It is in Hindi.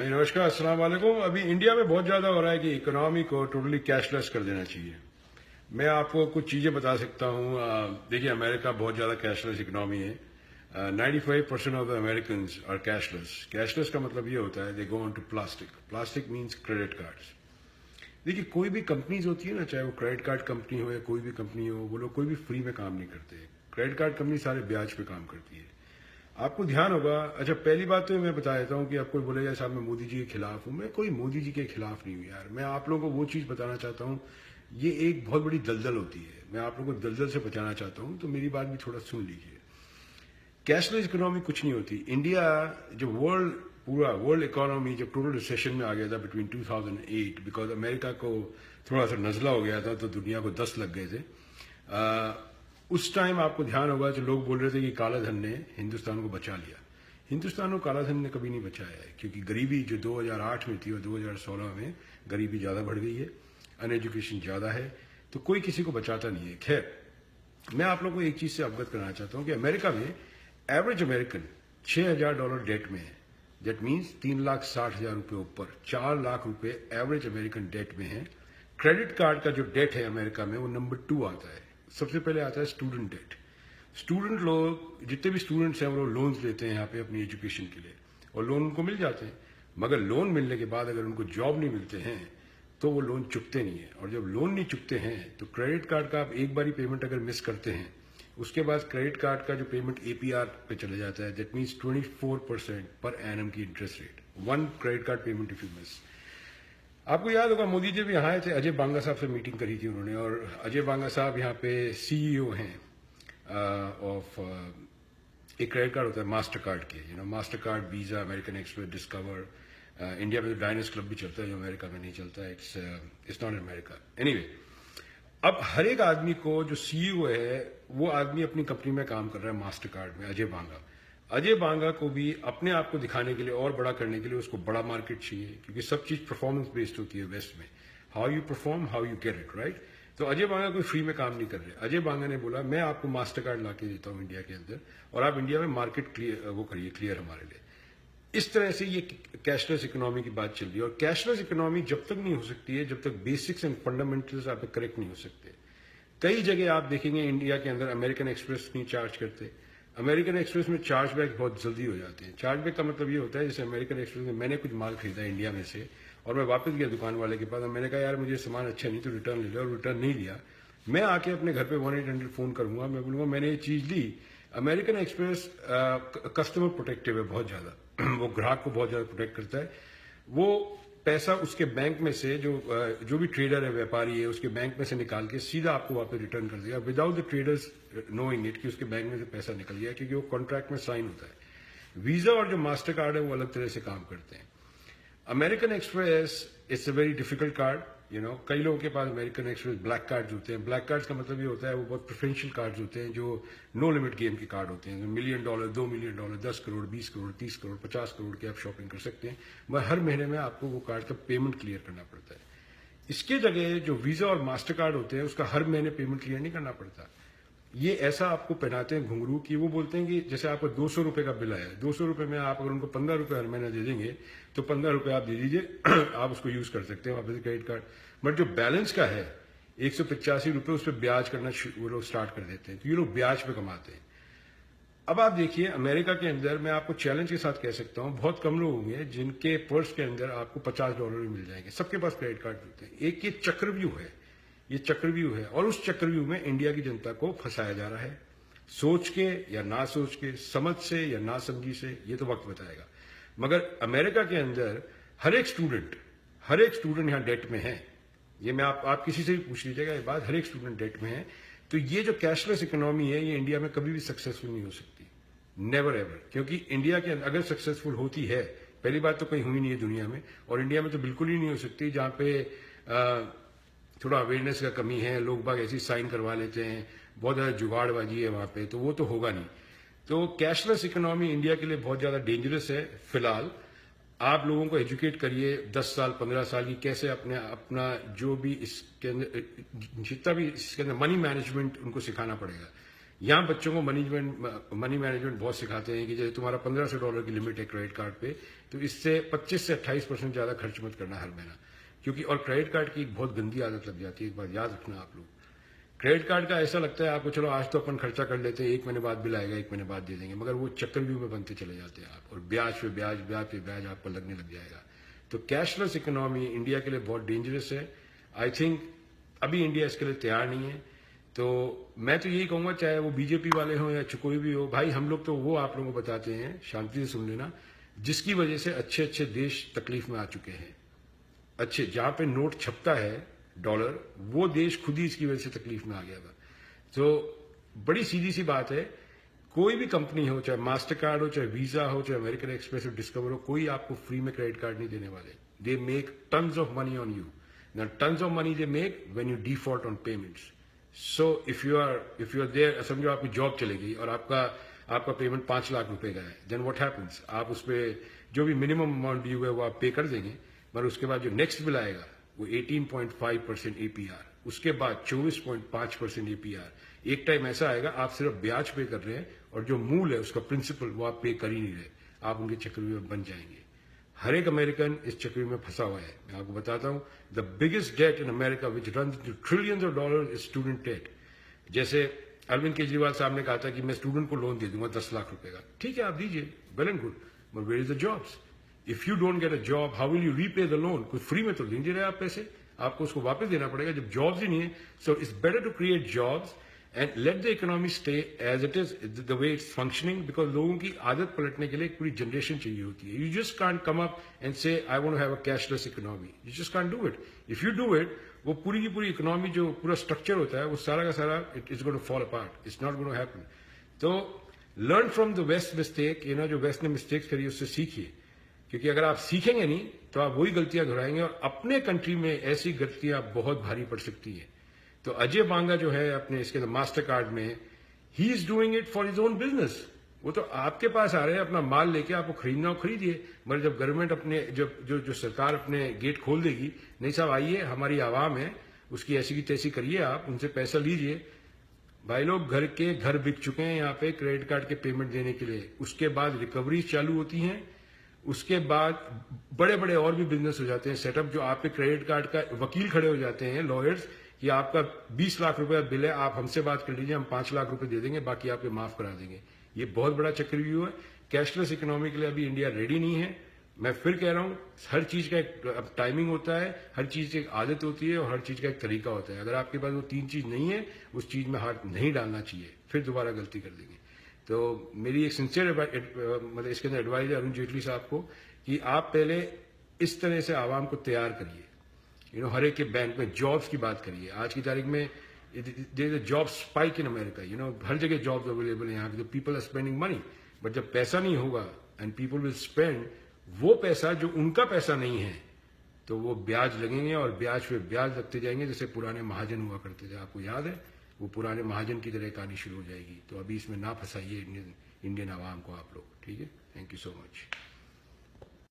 हाँ जी, नमस्कार, अस्सलाम वालेकुम। अभी इंडिया में बहुत ज़्यादा हो रहा है कि इकोनॉमी को टोटली कैशलेस कर देना चाहिए। मैं आपको कुछ चीज़ें बता सकता हूँ। देखिए, अमेरिका बहुत ज़्यादा कैशलेस इकोनॉमी है। 95% of the American are cashless. Cashless का मतलब ये होता है they go on to plastic. Plastic means credit cards. देखिए, कोई भी कंपनीज होती है ना, चाहे वो क्रेडिट कार्ड कंपनी हो या कोई भी कंपनी हो, वो लोग कोई भी फ्री में काम नहीं करते। क्रेडिट कार्ड कंपनी सारे ब्याज पे काम करती है। आपको ध्यान होगा। अच्छा, पहली बात तो मैं बता देता हूँ कि आपको बोलेगा साहब मैं मोदी जी के खिलाफ हूँ। मैं कोई मोदी जी के खिलाफ नहीं हूँ यार। मैं आप लोगों को वो चीज़ बताना चाहता हूँ, ये एक बहुत बड़ी दलदल होती है। मैं आप लोगों को दलदल से बचाना चाहता हूँ, तो मेरी बात भी थोड़ा सुन लीजिए। कैशलेस इकोनॉमी कुछ नहीं होती। इंडिया जब पूरा वर्ल्ड इकोनॉमी जब टोटल रिसेशन में आ गया था बिटवीन 2008, बिकॉज अमेरिका को थोड़ा सा नजला हो गया था तो दुनिया को 10 लग गए थे। उस टाइम आपको ध्यान होगा जो लोग बोल रहे थे कि काला धन ने हिंदुस्तान को बचा लिया। हिंदुस्तान को काला धन ने कभी नहीं बचाया है, क्योंकि गरीबी जो 2008 में थी और 2016 में गरीबी ज़्यादा बढ़ गई है, अनएजुकेशन ज़्यादा है, तो कोई किसी को बचाता नहीं है। खैर, मैं आप लोगों को एक चीज़ से अवगत कराना चाहता हूँ कि अमेरिका में एवरेज अमेरिकन $6,000 डेट में है। दैट मीन्स 3,60,000 रुपये ऊपर, 4 लाख रुपये एवरेज अमेरिकन डेट में है। क्रेडिट कार्ड का जो डेट है अमेरिका में वो नंबर 2 आता है। सबसे पहले आता है स्टूडेंट डेट। स्टूडेंट लोग, जितने भी स्टूडेंट्स हैं, वो लोन्स लेते हैं यहाँ पे अपनी एजुकेशन के लिए, और लोन उनको मिल जाते हैं। मगर लोन मिलने के बाद अगर उनको जॉब नहीं मिलते हैं तो वो लोन चुकते नहीं है। और जब लोन नहीं चुकते हैं तो क्रेडिट कार्ड का आप एक बारी पेमेंट अगर मिस करते हैं, उसके बाद क्रेडिट कार्ड का जो पेमेंट एपीआर पे चले जाता है। दैट मीन्स 24% पर एनम की interest rate, one credit card payment if you miss. आपको याद होगा मोदी जी भी यहाँ आए थे, अजय बांगा साहब से मीटिंग करी थी उन्होंने, और अजय बांगा साहब यहाँ पे सीईओ हैं ऑफ एक क्रेडिट कार्ड होता है मास्टर कार्ड के, master card, visa, American express, discover. India में तो डायनेस क्लब भी चलता है जो अमेरिका में नहीं चलता है। It's not America. एनीवे, अब हर एक आदमी को जो सीईओ है वो आदमी अपनी कंपनी में काम कर रहा है मास्टर कार्ड में। अजय बांगा को भी अपने आप को दिखाने के लिए और बड़ा करने के लिए उसको बड़ा मार्केट चाहिए, क्योंकि सब चीज परफॉर्मेंस बेस्ड होती है वेस्ट में। How you perform, how you get it right. तो अजय बांगा कोई फ्री में काम नहीं कर रहे। अजय बांगा ने बोला मैं आपको मास्टर कार्ड ला के देता हूं इंडिया के अंदर, और आप इंडिया में मार्केट क्लियर हमारे लिए। इस तरह से ये कैशलेस इकोनॉमी की बात चल रही है। और कैशलेस इकोनॉमी जब तक नहीं हो सकती है जब तक बेसिक्स एंड फंडामेंटल्स आप करेक्ट नहीं हो सकते। कई जगह आप देखेंगे इंडिया के अंदर अमेरिकन एक्सप्रेस नहीं चार्ज करते। अमेरिकन एक्सप्रेस में चार्जबैक बहुत जल्दी हो जाते हैं। चार्जबैक का मतलब ये होता है, जैसे अमेरिकन एक्सप्रेस में मैंने कुछ माल खरीदा इंडिया में से और मैं वापस गया दुकान वाले के पास, मैंने कहा यार मुझे सामान अच्छा नहीं तो रिटर्न ले लो, और रिटर्न नहीं लिया। मैं आके अपने घर पे 1-800 फोन करूंगा, मैं बोलूंगा मैंने ये चीज ली। अमेरिकन एक्सप्रेस कस्टमर प्रोटेक्टिव है बहुत ज्यादा वो ग्राहक को बहुत ज्यादा प्रोटेक्ट करता है। वो पैसा उसके बैंक में से जो भी ट्रेडर है, व्यापारी है, उसके बैंक में से निकाल के सीधा आपको वापस रिटर्न कर देगा without the traders knowing it कि उसके बैंक में से पैसा निकल गया, क्योंकि वो कॉन्ट्रैक्ट में साइन होता है। वीजा और जो मास्टर कार्ड है वो अलग तरह से काम करते हैं। American express it's a very difficult card. कई लोगों के पास अमेरिकन एक्सप्रेस ब्लैक कार्ड्स होते हैं। ब्लैक कार्ड्स का मतलब ये होता है वो बहुत प्रेफरेंशियल कार्ड्स होते हैं, जो नो लिमिट गेम के कार्ड होते हैं। $1 मिलियन, $2 मिलियन, 10 करोड़, 20 करोड़, 30 करोड़, 50 करोड़ की आप शॉपिंग कर सकते हैं। मगर हर महीने में आपको वो कार्ड का पेमेंट क्लियर करना पड़ता है। इसके जगह जो वीजा और मास्टर कार्ड होते हैं उसका हर महीने पेमेंट क्लियर नहीं करना पड़ता। ये ऐसा आपको पहनाते हैं घुंघरू कि वो बोलते हैं कि जैसे आपको 200 रुपए का बिल आया है, 200 रुपए में आप अगर उनको 15 रुपए हर महीना दे देंगे तो 15 रुपए आप दे दीजिए आप उसको यूज कर सकते हैं वापस क्रेडिट कार्ड। बट जो बैलेंस का है 185 रुपए, उस पर ब्याज करना वो लोग स्टार्ट कर देते हैं, तो ये लोग ब्याज पे कमाते हैं। अब आप देखिए अमेरिका के अंदर मैं आपको चैलेंज के साथ कह सकता हूं, बहुत कम लोग होंगे जिनके पर्स के अंदर आपको $50 भी मिल जाएंगे। सबके पास क्रेडिट कार्ड होते हैं। एक ये चक्रव्यूह है, ये चक्रव्यूह है, और उस चक्रव्यूह में इंडिया की जनता को फंसाया जा रहा है। सोच के या ना सोच के, समझ से या ना समझी से, ये तो वक्त बताएगा। मगर अमेरिका के अंदर हर एक स्टूडेंट यहां डेट में है। ये मैं आप किसी से भी पूछ लीजिएगा ये बात, हर एक स्टूडेंट डेट में है। तो ये जो कैशलेस इकोनॉमी है ये इंडिया में कभी भी सक्सेसफुल नहीं हो सकती, नेवर एवर। क्योंकि इंडिया के अंदर अगर सक्सेसफुल होती है, पहली बात तो कहीं हुई नहीं है दुनिया में, और इंडिया में तो बिल्कुल ही नहीं हो सकती, जहां पे थोड़ा अवेयरनेस का कमी है, लोग बाग ऐसी साइन करवा लेते हैं, बहुत ज्यादा जुगाड़बाजी है वहां पे, तो वो तो होगा नहीं। तो कैशलेस इकोनॉमी इंडिया के लिए बहुत ज्यादा डेंजरस है। फिलहाल आप लोगों को एजुकेट करिए 10 साल 15 साल की, कैसे अपना जो भी इसके अंदर जितना भी इसके अंदर मनी मैनेजमेंट उनको सिखाना पड़ेगा। यहाँ बच्चों को मनी मैनेजमेंट बहुत सिखाते हैं कि जैसे तुम्हारा $1500 की लिमिट है क्रेडिट कार्ड पे, तो इससे 25 से 28% ज्यादा खर्च मत करना हर महीना, क्योंकि और क्रेडिट कार्ड की एक बहुत गंदी आदत लग जाती है, एक बात याद रखना आप लोग। क्रेडिट कार्ड का ऐसा लगता है आपको, चलो आज तो अपन खर्चा कर लेते हैं, 1 महीने बाद बिल आएगा, 1 महीने बाद दे देंगे, मगर वो चक्रव्यूह में बनते चले जाते हैं आप, और ब्याज पे ब्याज ब्याज पे ब्याज आपको लगने लग जाएगा। तो कैशलेस इकोनॉमी इंडिया के लिए बहुत डेंजरस है। आई थिंक अभी इंडिया इसके लिए तैयार नहीं है। तो मैं तो यही कहूंगा, चाहे वो बीजेपी वाले हों या कोई भी हो, भाई हम लोग तो वो आप लोगों को बताते हैं, शांति से सुन लेना, जिसकी वजह से अच्छे अच्छे देश तकलीफ में आ चुके हैं। अच्छे जहां पे नोट छपता है डॉलर, वो देश खुद ही इसकी वजह से तकलीफ में आ गया था। तो बड़ी सीधी सी बात है, कोई भी कंपनी हो, चाहे मास्टर कार्ड हो, चाहे वीजा हो, चाहे अमेरिकन एक्सप्रेस हो, डिस्कवर हो, कोई आपको फ्री में क्रेडिट कार्ड नहीं देने वाले। They make tons of money on you. Now, tons of money they make when you default on payments. So if you are there, समझो आपकी जॉब चलेगी और आपका पेमेंट 5 लाख रुपए का है, then what happens? आप उस पर जो भी मिनिमम अमाउंट ड्यू है वो आप पे कर देंगे, मगर उसके बाद जो नेक्स्ट बिल आएगा वो 18.5% APR, उसके बाद 24.5% APR। एक टाइम ऐसा आएगा आप सिर्फ ब्याज पे कर रहे हैं और जो मूल है उसका प्रिंसिपल वो आप पे कर ही नहीं रहे, आप उनके चक्रव्यूह में बन जाएंगे। हर एक अमेरिकन इस चक्रव्यूह में फंसा हुआ है। मैं आपको बताता हूं, the biggest debt in America which run to trillions of dollar is student debt. जैसे अरविंद केजरीवाल साहब ने कहा था कि मैं स्टूडेंट को लोन दे दूंगा 10 लाख रुपए का, ठीक है आप दीजिए, well and good, but where is the jobs? If you don't get a job, how will you repay the loan? कुछ फ्री में तो नहीं दे रहे आप पैसे, आपको उसको वापस देना पड़ेगा जब जॉब्स ही नहीं है। So it's better to create jobs and let the economy stay as it is, the way it's functioning, because लोगों की आदत पलटने के लिए एक पूरी जनरेशन चाहिए होती है। You just can't come up and say I want to have a cashless economy, you just can't do it. If you do it, वो पूरी की पूरी इकोनॉमी जो पूरा स्ट्रक्चर होता है वो सारा का सारा it is going to fall apart, it's not going to happen. तो learn from the West mistake, जो वेस्ट ने मिस्टेक्स करी उससे सीखिए, क्योंकि अगर आप सीखेंगे नहीं तो आप वही गलतियां दोहराएंगे और अपने कंट्री में ऐसी गलतियां बहुत भारी पड़ सकती है। तो अजय बांगा जो है अपने इसके मास्टर कार्ड में, he is doing it for his own business. वो तो आपके पास आ रहे हैं अपना माल लेके, आपको खरीदना हो खरीदिए, मगर जब गवर्नमेंट अपने जो सरकार अपने गेट खोल देगी, नहीं साहब आइए हमारी आवाम है, उसकी ऐसी की तैसी करिए, आप उनसे पैसा लीजिए। भाई लोग घर बिक चुके हैं यहाँ पे क्रेडिट कार्ड के पेमेंट देने के लिए। उसके बाद रिकवरी चालू होती हैं, उसके बाद बड़े बड़े और भी बिजनेस हो जाते हैं सेटअप, जो आपके क्रेडिट कार्ड का वकील खड़े हो जाते हैं, लॉयर्स, कि आपका 20 लाख रुपए बिल है, आप हमसे बात कर लीजिए, हम 5 लाख रुपए दे देंगे, बाकी आपके माफ करा देंगे। ये बहुत बड़ा चक्रव्यूह है। कैशलेस इकोनॉमी के लिए अभी इंडिया रेडी नहीं है। मैं फिर कह रहा हूं, हर चीज का एक टाइमिंग होता है, हर चीज की एक आदत होती है और हर चीज का एक तरीका होता है। अगर आपके पास वो 3 चीज नहीं है, उस चीज में हाथ नहीं डालना चाहिए, फिर दोबारा गलती कर देंगे। तो मेरी एक सिंसियर मतलब इसके अंदर एडवाइस है अरुण जेटली साहब को, कि आप पहले इस तरह से आवाम को तैयार करिए, हर एक के बैंक में जॉब्स की बात करिए। आज की तारीख में there is a job spike in America, हर जगह जॉब्स अवेलेबल है यहाँ पे, people are spending money, but जब पैसा नहीं होगा एंड पीपल विल स्पेंड वो पैसा जो उनका पैसा नहीं है, तो वो ब्याज लगेंगे और ब्याज पे ब्याज लगते जाएंगे, जैसे पुराने महाजन हुआ करते थे, आपको याद है? वो पुराने महाजन की तरह कहानी शुरू हो जाएगी। तो अभी इसमें ना फंसाइए इंडियन आवाम को आप लोग, ठीक है? Thank you so much.